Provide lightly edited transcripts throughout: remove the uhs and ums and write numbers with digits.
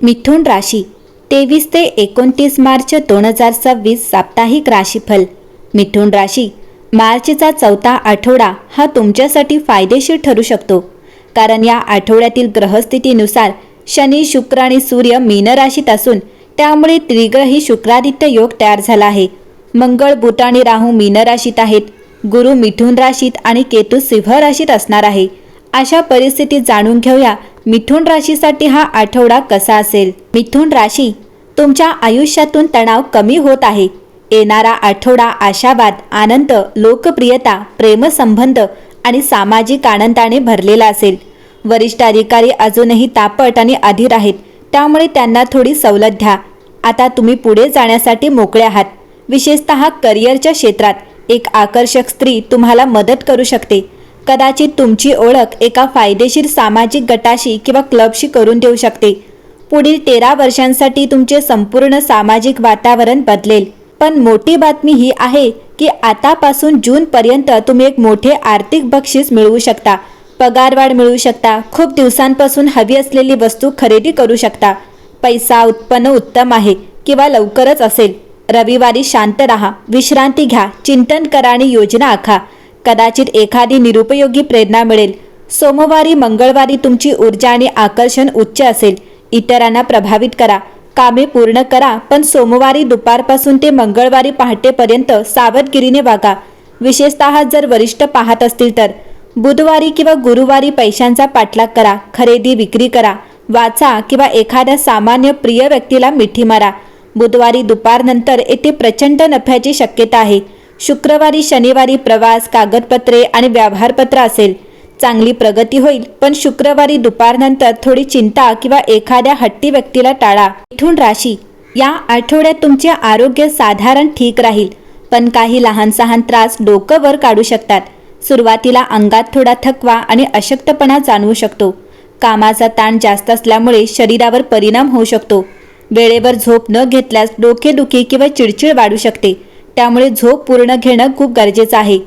मिथुन राशी 23 ते 29 मार्च 2026 साप्ताहिक राशीफल। मिथुन राशी मार्चचा चौथा आठवडा हा तुमच्यासाठी फायदेशीर ठरू शकतो, कारण या आठवड्यातील ग्रहस्थितीनुसार शनी, शुक्र आणि सूर्य मीन राशीत असून त्यामुळे त्रिग्रही शुक्रादित्य योग तयार झाला आहे। मंगळ, बुध आणि राहू मीन राशीत आहेत, गुरु मिथुन राशीत आणि केतू सिंह राशीत असणार आहे। अशा परिस्थितीत जाणून घेऊया मिथुन राशीसाठी हा आठवडा कसा असेल। मिथुन राशी, तुमच्या आयुष्यातून तणाव कमी होत आहे। येणारा आठवडा आशावाद, आनंद, लोकप्रियता, प्रेमसंबंध आणि सामाजिक आनंदाने भरलेला असेल। वरिष्ठ अधिकारी अजूनही तापट आणि अधीर आहेत, त्यामुळे त्यांना थोडी सवलत द्या। आता तुम्ही पुढे जाण्यासाठी मोकळे आहात। विशेषतः करिअरच्या क्षेत्रात एक आकर्षक स्त्री तुम्हाला मदत करू शकते। कदाचित तुमची ओळख एका फायदेशीर सामाजिक गटाशी किंवा क्लबशी करून देऊ शकते। पुढील 13 वर्षांसाठी तुमचे संपूर्ण सामाजिक वातावरण बदलेल। पण मोठी बातमी ही आहे की आतापासून जूनपर्यंत तुम्ही एक मोठे आर्थिक बक्षीस मिळवू शकता, पगारवाढ मिळवू शकता, खूप दिवसांपासून हवी असलेली वस्तू खरेदी करू शकता। पैसा उत्पन्न उत्तम आहे किंवा लवकरच असेल। रविवारी शांत राहा, विश्रांती घ्या, चिंतन करा आणि योजना आखा। कदाचित एखादी निरुपयोगी प्रेरणा मिळेल। सोमवारी मंगळवारी तुमची ऊर्जा आणि आकर्षण उच्च असेल। इतरांना प्रभावित करा, कामे पूर्ण करा, पण सोमवारी दुपारपासून ते मंगळवारी पहाटेपर्यंत सावधगिरीने वागा, विशेषतः जर वरिष्ठ पाहत असतील तर। बुधवारी किंवा गुरुवारी पैशांचा पाठलाग करा, खरेदी विक्री करा, वाचा किंवा एखाद्या सामान्य प्रिय व्यक्तीला मिठी मारा। बुधवारी दुपारनंतर येथे प्रचंड नफ्याची शक्यता आहे। शुक्रवारी शनिवारी प्रवास, कागदपत्रे आणि व्यवहारपत्र असेल। चांगली प्रगती होईल, पण शुक्रवारी दुपारनंतर थोडी चिंता किंवा एखाद्या हट्टी व्यक्तीला टाळा। मिथुन राशी, या आठवड्यात तुमचे आरोग्य साधारण ठीक राहील, पण काही लहान सहान त्रास डोकं वर काढू शकतात। सुरुवातीला अंगात थोडा थकवा आणि अशक्तपणा जाणवू शकतो। कामाचा ताण जास्त असल्यामुळे शरीरावर परिणाम होऊ शकतो। वेळेवर झोप न घेतल्यास डोकेदुखी किंवा चिडचिड वाढू शकते, त्यामुळे झोप पूर्ण घेणं खूप गरजेचं आहे।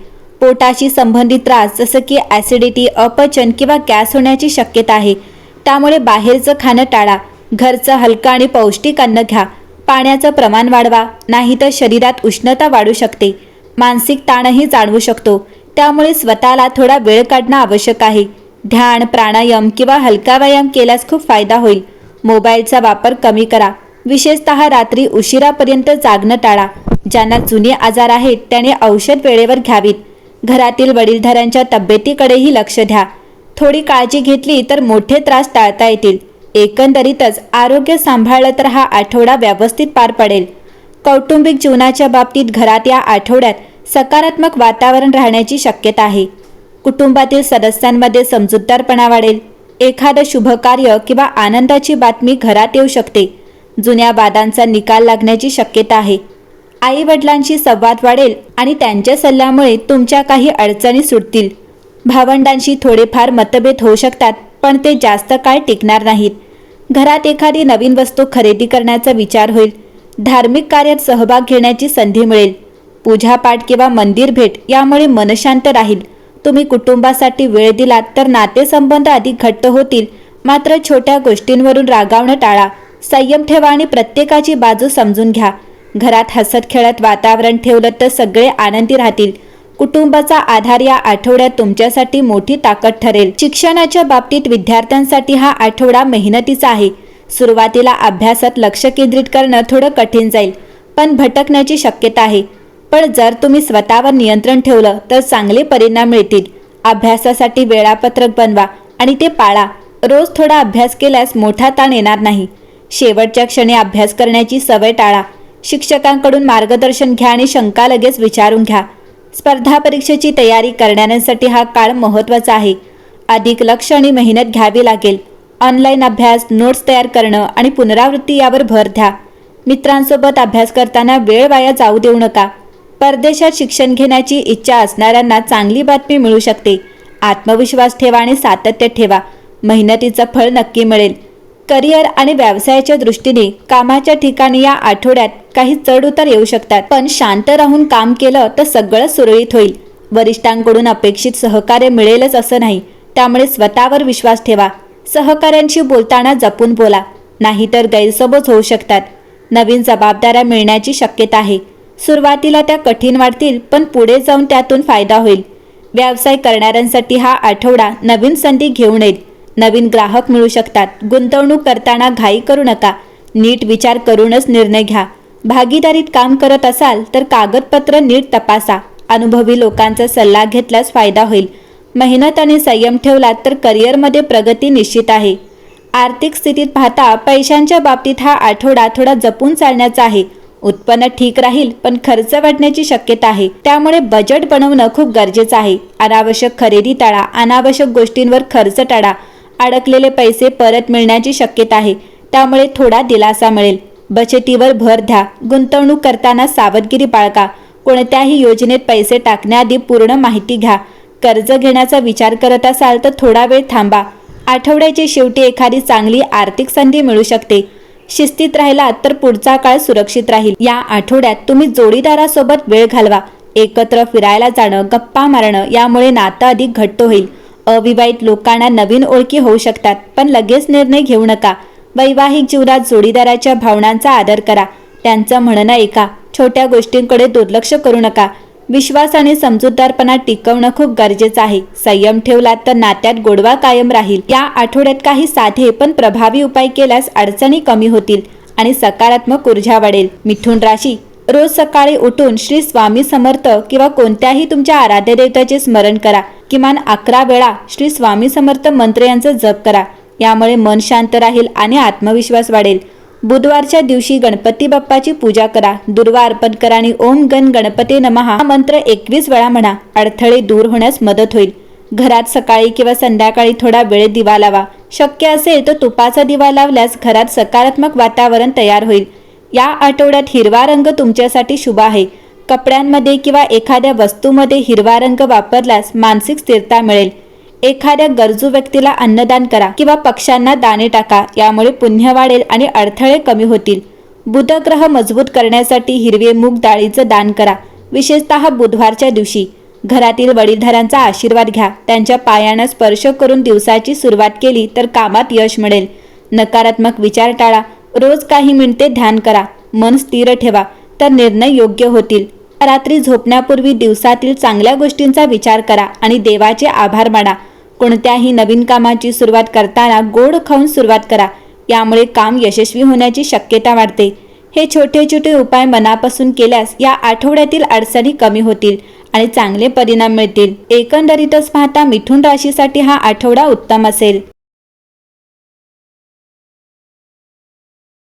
पोटाशी संबंधित त्रास जसं की ॲसिडिटी, अपचन किंवा गॅस होण्याची शक्यता आहे, त्यामुळे बाहेरचं खाणं टाळा। घरचं हलकं आणि पौष्टिक अन्न घ्या। पाण्याचं प्रमाण वाढवा, नाहीतर शरीरात उष्णता वाढू शकते। मानसिक ताणही जाणवू शकतो, त्यामुळे स्वतःला थोडा वेळ काढणं आवश्यक आहे। ध्यान, प्राणायाम किंवा हलका व्यायाम केल्यास खूप फायदा होईल। मोबाईलचा वापर कमी करा, विशेषतः रात्री उशिरापर्यंत जागणं टाळा। ज्यांना जुने आजार आहेत त्याने औषध वेळेवर घ्यावीत। घरातील वडीलधाऱ्यांच्या तब्येतीकडेही लक्ष द्या। थोडी काळजी घेतली तर मोठे त्रास टाळता येतील। एकंदरीतच आरोग्य सांभाळलं तर हा आठवडा व्यवस्थित पार पडेल। कौटुंबिक जीवनाच्या बाबतीत घरात या आठवड्यात सकारात्मक वातावरण राहण्याची शक्यता आहे। कुटुंबातील सदस्यांमध्ये समजूतदारपणा वाढेल। एखादं शुभ कार्य किंवा आनंदाची बातमी घरात येऊ शकते। जुन्या वादांचा निकाल लागण्याची शक्यता आहे। आई वडिलांशी संवाद वाढेल आणि त्यांच्या सल्ल्यामुळे तुमच्या काही अडचणी सुटतील। भावंडांशी थोडेफार मतभेद होऊ शकतात, पण ते जास्त काळ टिकणार नाहीत। घरात एखादी नवीन वस्तू खरेदी करण्याचा विचार होईल। धार्मिक कार्यात सहभाग घेण्याची संधी मिळेल। पूजापाठ किंवा मंदिर भेट यामुळे मन शांत राहील। तुम्ही कुटुंबासाठी वेळ दिलात तर नातेसंबंध अधिक घट्ट होतील, मात्र छोट्या गोष्टींवरून रागावणं टाळा। संयम ठेवा आणि प्रत्येकाची बाजू समजून घ्या। घरात हसत खेळत वातावरण ठेवलं तर सगळे आनंदी राहतील। कुटुंबाचा आधार या आठवड्यात तुमच्यासाठी मोठी ताकद ठरेल। शिक्षणाच्या बाबतीत विद्यार्थ्यांसाठी हा आठवडा मेहनतीचा आहे। सुरुवातीला अभ्यासात लक्ष केंद्रित करणं थोडं कठीण जाईल, पण भटकण्याची शक्यता आहे। पण जर तुम्ही स्वतःवर नियंत्रण ठेवलं तर चांगले परिणाम मिळतील। अभ्यासासाठी वेळापत्रक बनवा आणि ते पाळा। रोज थोडा अभ्यास केल्यास मोठा ताण येणार नाही। शेवटच्या क्षणी अभ्यास करण्याची सवय टाळा। शिक्षकांकडून मार्गदर्शन घ्या आणि शंका लगेच विचारून घ्या। स्पर्धा परीक्षेची तयारी करण्यासाठी हा काळ महत्त्वाचा आहे। अधिक लक्ष आणि मेहनत घ्यावी लागेल। ऑनलाईन अभ्यास, नोट्स तयार करणं आणि पुनरावृत्ती यावर भर द्या। मित्रांसोबत अभ्यास करताना वेळ वाया जाऊ देऊ नका। परदेशात शिक्षण घेण्याची इच्छा असणाऱ्यांना चांगली बातमी मिळू शकते। आत्मविश्वास ठेवा आणि सातत्य ठेवा, मेहनतीचं फळ नक्की मिळेल। करिअर आणि व्यवसायाच्या दृष्टीने कामाच्या ठिकाणी या आठवड्यात काही चढउतार येऊ शकतात, पण शांत राहून काम केलं तर सगळं सुरळीत होईल। वरिष्ठांकडून अपेक्षित सहकार्य मिळेलच असं नाही, त्यामुळे स्वतःवर विश्वास ठेवा। सहकाऱ्यांशी बोलताना जपून बोला। नाहीतर गैरसमज होऊ शकतात. नवीन जबाबदाऱ्या मिळण्याची शक्यता आहे. सुरुवातीला त्या कठीण वाटतील, पण पुढे जाऊन त्यातून फायदा होईल. व्यवसाय करणाऱ्यांसाठी हा आठवडा नवीन संधी घेऊन येईल. नवीन ग्राहक मिळू शकतात. गुंतवणूक करताना घाई करू नका. नीट विचार करूनच निर्णय घ्या. भागीदारीत काम करत असाल तर कागदपत्र नीट तपासा. अनुभवी लोकांचा सल्ला घेतल्यास फायदा होईल. मेहनत आणि संयम ठेवलात तर करिअरमध्ये प्रगती निश्चित आहे. आर्थिक स्थितीत पाहता पैशांच्या बाबतीत हा आठवडा थोडा जपून चालण्याचा आहे. उत्पन्न ठीक राहील, पण खर्च वाढण्याची शक्यता आहे. त्यामुळे बजेट बनवणं खूप गरजेचं आहे. अनावश्यक खरेदी टाळा. अनावश्यक गोष्टींवर खर्च टाळा. अडकलेले पैसे परत मिळण्याची शक्यता आहे. त्यामुळे थोडा दिलासा मिळेल. बचतीवर भर द्या. गुंतवणूक करताना सावधगिरी बाळगा. कोणत्याही योजनेत पैसे टाकण्याआधी पूर्ण माहिती घ्या. कर्ज घेण्याचा विचार करत असाल तर थोडा वेळ थांबा. आठवड्याच्या शेवटी एखादी चांगली आर्थिक संधी मिळू शकते. शिस्तीत राहिलात तर पुढचा काळ सुरक्षित राहील. या आठवड्यात तुम्ही जोडीदारासोबत वेळ घालवा. एकत्र फिरायला जाणं, गप्पा मारणं यामुळे नातं अधिक घट्ट होईल. अविवाहित लोकांना नवीन ओळखी होऊ शकतात, पण लगेच निर्णय घेऊ नका. वैवाहिक जीवनात जोडीदाराच्या भावनांचा आदर करा. त्यांचं म्हणणं ऐका. छोट्या गोष्टींकडे दुर्लक्ष करू नका. विश्वास आणि समजूतदारपणा टिकवणं खूप गरजेचं आहे. संयम ठेवलात तर नात्यात गोडवा कायम राहील. या आठवड्यात काही साधे पण प्रभावी उपाय केल्यास अडचणी कमी होतील आणि सकारात्मक ऊर्जा वाढेल. मिथुन राशी, रोज सकाळी उठून श्री स्वामी समर्थ किंवा कोणत्याही तुमच्या आराध्य देवताचे स्मरण करा. किमान 11 वेळा श्री स्वामी समर्थ मंत्र यांचा जप करा. यामुळे मन शांत राहील आणि आत्मविश्वास वाढेल. बुधवारच्या दिवशी गणपती बाप्पाची पूजा करा. दुर्वा अर्पण करा आणि ओम गण गणपती नमः हा मंत्र 21 वेळा म्हणा. अडथळे दूर होण्यास मदत होईल. घरात सकाळी किंवा संध्याकाळी थोडा वेळ दिवा लावा. शक्य असेल तर तुपाचा दिवा लावल्यास घरात सकारात्मक वातावरण तयार होईल. या आठवड्यात हिरवा रंग तुमच्यासाठी शुभ आहे. कपड्यांमध्ये किंवा एखाद्या वस्तूमध्ये हिरवा रंग वापरल्यास मानसिक स्थिरता मिळेल. एखाद्या गरजू व्यक्तीला अन्नदान करा किंवा पक्ष्यांना दाणे टाका. यामुळे पुण्य वाढेल आणि अडथळे कमी होतील. बुध ग्रह मजबूत करण्यासाठी हिरवे मूग डाळीचं दान करा. विशेषतः बुधवारच्या दिवशी घरातील वडीलधाऱ्यांचा आशीर्वाद घ्या. त्यांच्या पायांना स्पर्श करून दिवसाची सुरुवात केली तर कामात यश मिळेल. नकारात्मक विचार टाळा. रोज काही मिनिटे ध्यान करा. मन स्थिर ठेवा तर निर्णय योग्य होतील. रात्री झोपण्यापूर्वी दिवसातील चांगल्या गोष्टींचा विचार करा आणि देवाचे आभार माना. कोणत्याही नवीन कामाची सुरुवात करताना गोड खाऊन सुरुवात करा. यामुळे काम यशस्वी होण्याची शक्यता वाढते. हे छोटे छोटे उपाय मनापासून केल्यास या आठवड्यातील अडचणी कमी होतील आणि चांगले परिणाम मिळतील. एकंदरीतच पाहता मिथुन राशीसाठी हा आठवडा उत्तम असेल.